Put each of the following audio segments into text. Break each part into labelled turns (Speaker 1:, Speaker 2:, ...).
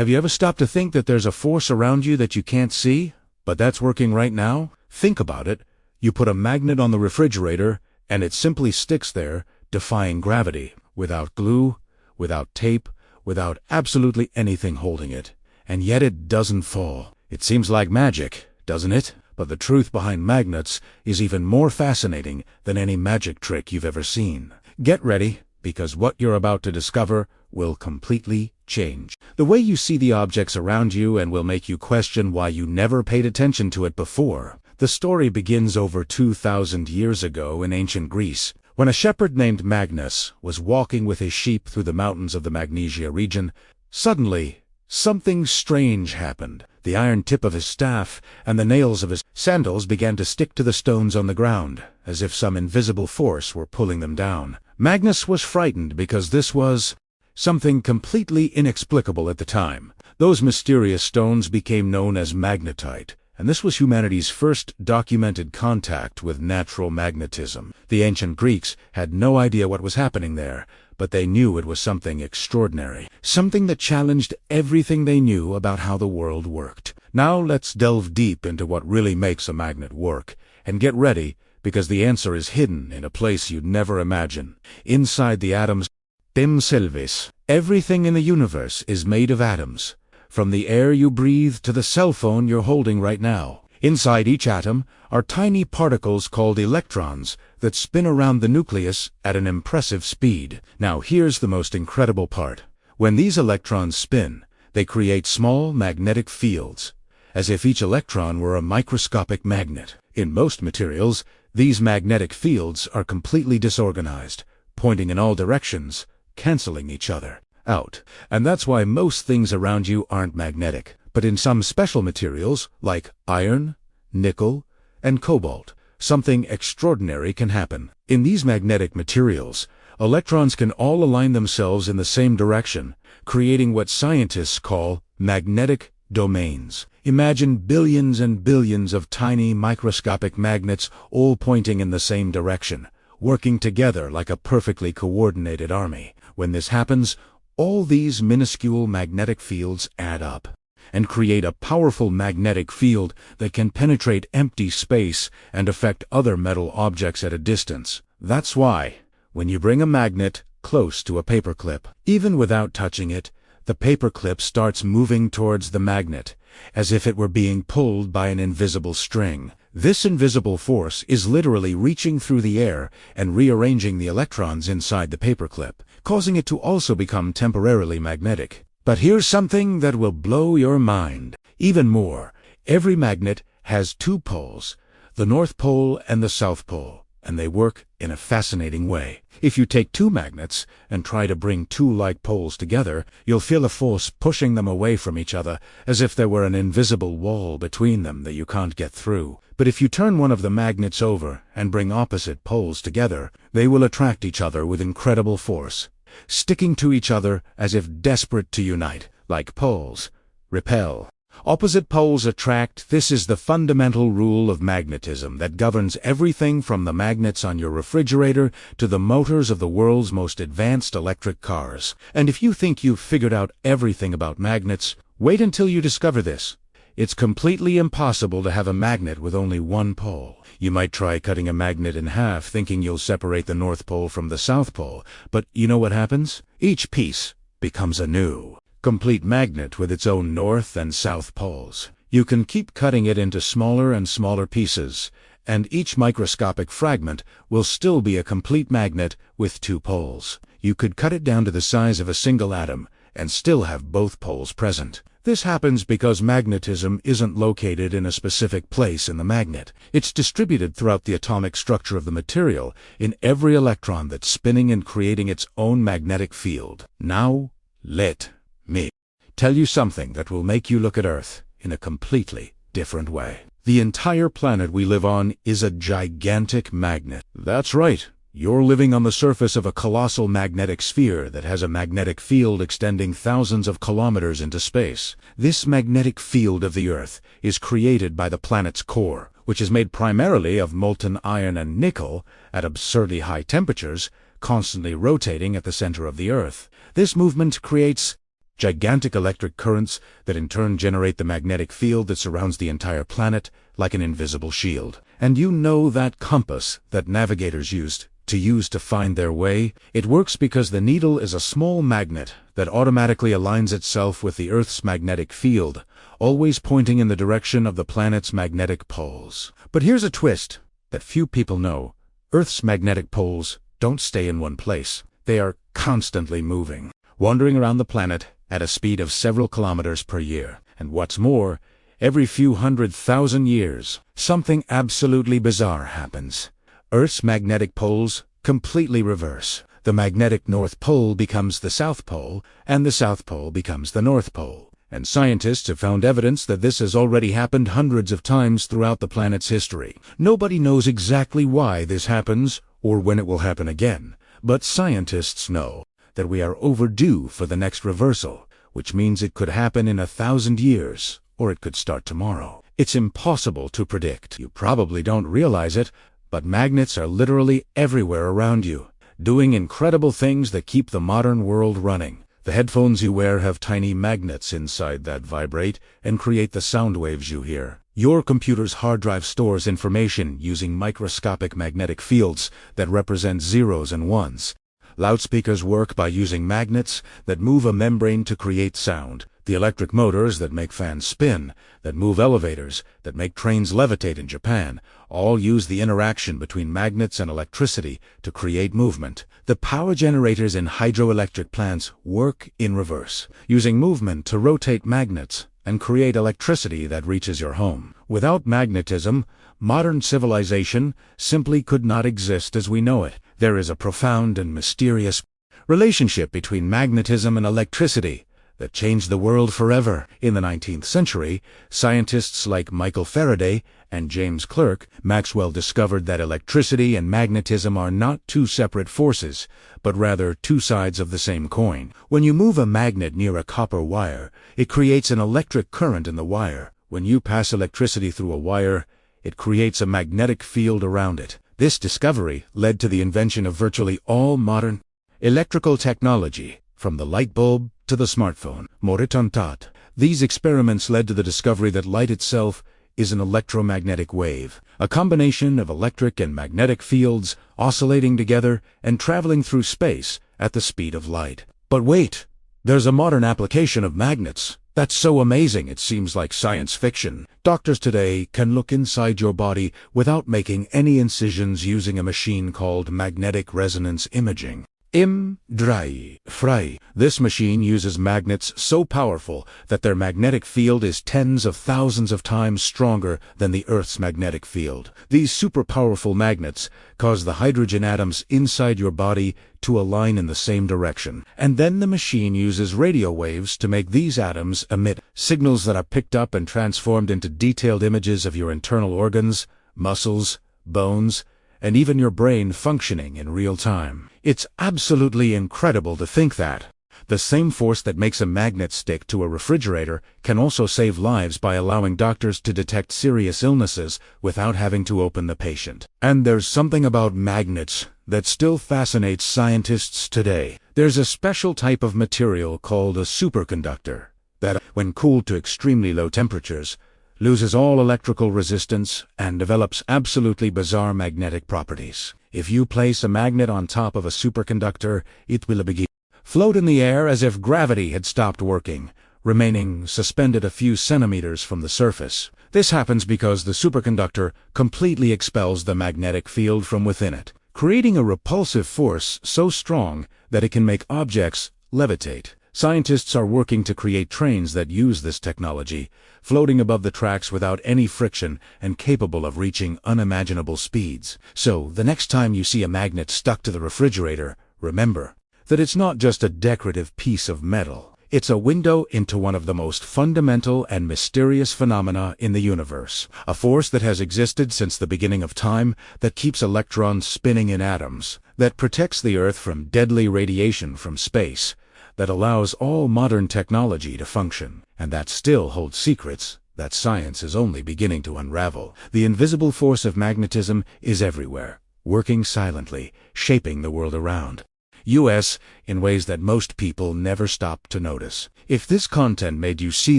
Speaker 1: Have you ever stopped to think that there's a force around you that you can't see, but that's working right now? Think about it. You put a magnet on the refrigerator, and it simply sticks there, defying gravity, without glue, without tape, without absolutely anything holding it. And yet it doesn't fall. It seems like magic, doesn't it? But the truth behind magnets is even more fascinating than any magic trick you've ever seen. Get ready, because what you're about to discover will completely change the way you see the objects around you and will make you question why you never paid attention to it before. The story begins over 2,000 years ago in ancient Greece, when a shepherd named Magnus was walking with his sheep through the mountains of the Magnesia region. Suddenly, something strange happened. The iron tip of his staff and the nails of his sandals began to stick to the stones on the ground, as if some invisible force were pulling them down. Magnus was frightened because this was something completely inexplicable at the time. Those mysterious stones became known as magnetite, and this was humanity's first documented contact with natural magnetism. The ancient Greeks had no idea what was happening there, but they knew it was something extraordinary, something that challenged everything they knew about how the world worked. Now let's delve deep into what really makes a magnet work, and get ready, because the answer is hidden in a place you'd never imagine. Inside the atoms themselves. Everything in the universe is made of atoms, from the air you breathe to the cell phone you're holding right now. Inside each atom are tiny particles called electrons that spin around the nucleus at an impressive speed. Now here's the most incredible part. When these electrons spin, they create small magnetic fields, as if each electron were a microscopic magnet. In most materials, these magnetic fields are completely disorganized, pointing in all directions, canceling each other out. And that's why most things around you aren't magnetic. But in some special materials, like iron, nickel, and cobalt, something extraordinary can happen. In these magnetic materials, electrons can all align themselves in the same direction, creating what scientists call magnetic domains. Imagine billions and billions of tiny microscopic magnets all pointing in the same direction, working together like a perfectly coordinated army. When this happens, all these minuscule magnetic fields add up and create a powerful magnetic field that can penetrate empty space and affect other metal objects at a distance. That's why, when you bring a magnet close to a paperclip, even without touching it, the paperclip starts moving towards the magnet, as if it were being pulled by an invisible string. This invisible force is literally reaching through the air and rearranging the electrons inside the paperclip, causing it to also become temporarily magnetic. But here's something that will blow your mind. Even more, every magnet has two poles, the North Pole and the South Pole, and they work in a fascinating way. If you take two magnets and try to bring two like poles together, you'll feel a force pushing them away from each other, as if there were an invisible wall between them that you can't get through. But if you turn one of the magnets over and bring opposite poles together, they will attract each other with incredible force, sticking to each other as if desperate to unite. Like poles repel, opposite poles attract. This is the fundamental rule of magnetism that governs everything from the magnets on your refrigerator to the motors of the world's most advanced electric cars. And if you think you've figured out everything about magnets, wait until you discover this. It's completely impossible to have a magnet with only one pole. You might try cutting a magnet in half, thinking you'll separate the North Pole from the South Pole, but you know what happens? Each piece becomes a new, complete magnet with its own North and South Poles. You can keep cutting it into smaller and smaller pieces, and each microscopic fragment will still be a complete magnet with two poles. You could cut it down to the size of a single atom and still have both poles present. This happens because magnetism isn't located in a specific place in the magnet. It's distributed throughout the atomic structure of the material, in every electron that's spinning and creating its own magnetic field. Now, let me tell you something that will make you look at Earth in a completely different way. The entire planet we live on is a gigantic magnet. That's right. You're living on the surface of a colossal magnetic sphere that has a magnetic field extending thousands of kilometers into space. This magnetic field of the Earth is created by the planet's core, which is made primarily of molten iron and nickel at absurdly high temperatures, constantly rotating at the center of the Earth. This movement creates gigantic electric currents that in turn generate the magnetic field that surrounds the entire planet like an invisible shield. And you know that compass that navigators used to find their way? It works because the needle is a small magnet that automatically aligns itself with the Earth's magnetic field, always pointing in the direction of the planet's magnetic poles. But here's a twist that few people know. Earth's magnetic poles don't stay in one place. They are constantly moving, wandering around the planet at a speed of several kilometers per year. And what's more, every few 100,000 years, something absolutely bizarre happens. Earth's magnetic poles completely reverse. The magnetic North Pole becomes the South Pole, and the South Pole becomes the North Pole. And scientists have found evidence that this has already happened hundreds of times throughout the planet's history. Nobody knows exactly why this happens or when it will happen again, but scientists know that we are overdue for the next reversal, which means it could happen in 1,000 years, or it could start tomorrow. It's impossible to predict. You probably don't realize it, but magnets are literally everywhere around you, doing incredible things that keep the modern world running. The headphones you wear have tiny magnets inside that vibrate and create the sound waves you hear. Your computer's hard drive stores information using microscopic magnetic fields that represent zeros and ones. Loudspeakers work by using magnets that move a membrane to create sound. The electric motors that make fans spin, that move elevators, that make trains levitate in Japan, all use the interaction between magnets and electricity to create movement. The power generators in hydroelectric plants work in reverse, using movement to rotate magnets and create electricity that reaches your home. Without magnetism, modern civilization simply could not exist as we know it. There is a profound and mysterious relationship between magnetism and electricity that changed the world forever. In the 19th century, scientists like Michael Faraday and James Clerk Maxwell discovered that electricity and magnetism are not two separate forces, but rather two sides of the same coin. When you move a magnet near a copper wire, it creates an electric current in the wire. When you pass electricity through a wire, it creates a magnetic field around it. This discovery led to the invention of virtually all modern electrical technology, from the light bulb to the smartphone. Moritantat. These experiments led to the discovery that light itself is an electromagnetic wave, a combination of electric and magnetic fields oscillating together and traveling through space at the speed of light. But wait, there's a modern application of magnets that's so amazing it seems like science fiction. Doctors today can look inside your body without making any incisions using a machine called magnetic resonance imaging. MRI. This machine uses magnets so powerful that their magnetic field is tens of thousands of times stronger than the Earth's magnetic field. These super powerful magnets cause the hydrogen atoms inside your body to align in the same direction. And then the machine uses radio waves to make these atoms emit signals that are picked up and transformed into detailed images of your internal organs, muscles, bones, and even your brain functioning in real time. It's absolutely incredible to think that the same force that makes a magnet stick to a refrigerator can also save lives by allowing doctors to detect serious illnesses without having to open the patient. And there's something about magnets that still fascinates scientists today. There's a special type of material called a superconductor that, when cooled to extremely low temperatures, loses all electrical resistance and develops absolutely bizarre magnetic properties. If you place a magnet on top of a superconductor, it will begin float in the air as if gravity had stopped working, remaining suspended a few centimeters from the surface. This happens because the superconductor completely expels the magnetic field from within it, creating a repulsive force so strong that it can make objects levitate. Scientists are working to create trains that use this technology, floating above the tracks without any friction and capable of reaching unimaginable speeds. So, the next time you see a magnet stuck to the refrigerator, remember that it's not just a decorative piece of metal. It's a window into one of the most fundamental and mysterious phenomena in the universe. A force that has existed since the beginning of time, that keeps electrons spinning in atoms, that protects the Earth from deadly radiation from space, that allows all modern technology to function, and that still holds secrets that science is only beginning to unravel. The invisible force of magnetism is everywhere, working silently, shaping the world around. US in ways that most people never stop to notice. If this content made you see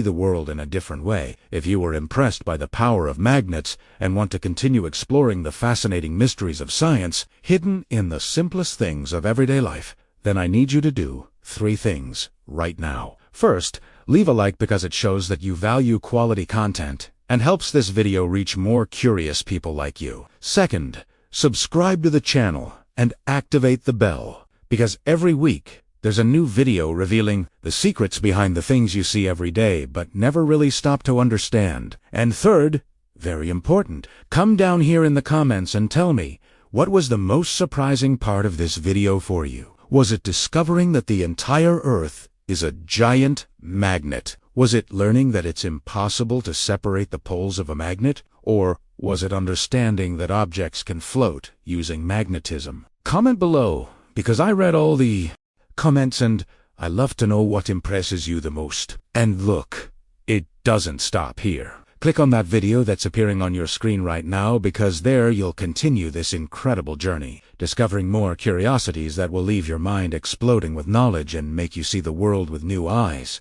Speaker 1: the world in a different way, if you were impressed by the power of magnets and want to continue exploring the fascinating mysteries of science hidden in the simplest things of everyday life, then I need you to do 3 things right now. First, leave a like because it shows that you value quality content and helps this video reach more curious people like you. Second, subscribe to the channel and activate the bell, because every week there's a new video revealing the secrets behind the things you see every day but never really stop to understand. And third, very important, come down here in the comments and tell me, what was the most surprising part of this video for you? Was it discovering that the entire Earth is a giant magnet? Was it learning that it's impossible to separate the poles of a magnet? Or was it understanding that objects can float using magnetism? Comment below, because I read all the comments and I love to know what impresses you the most. And look, it doesn't stop here. Click on that video that's appearing on your screen right now, because there you'll continue this incredible journey, discovering more curiosities that will leave your mind exploding with knowledge and make you see the world with new eyes.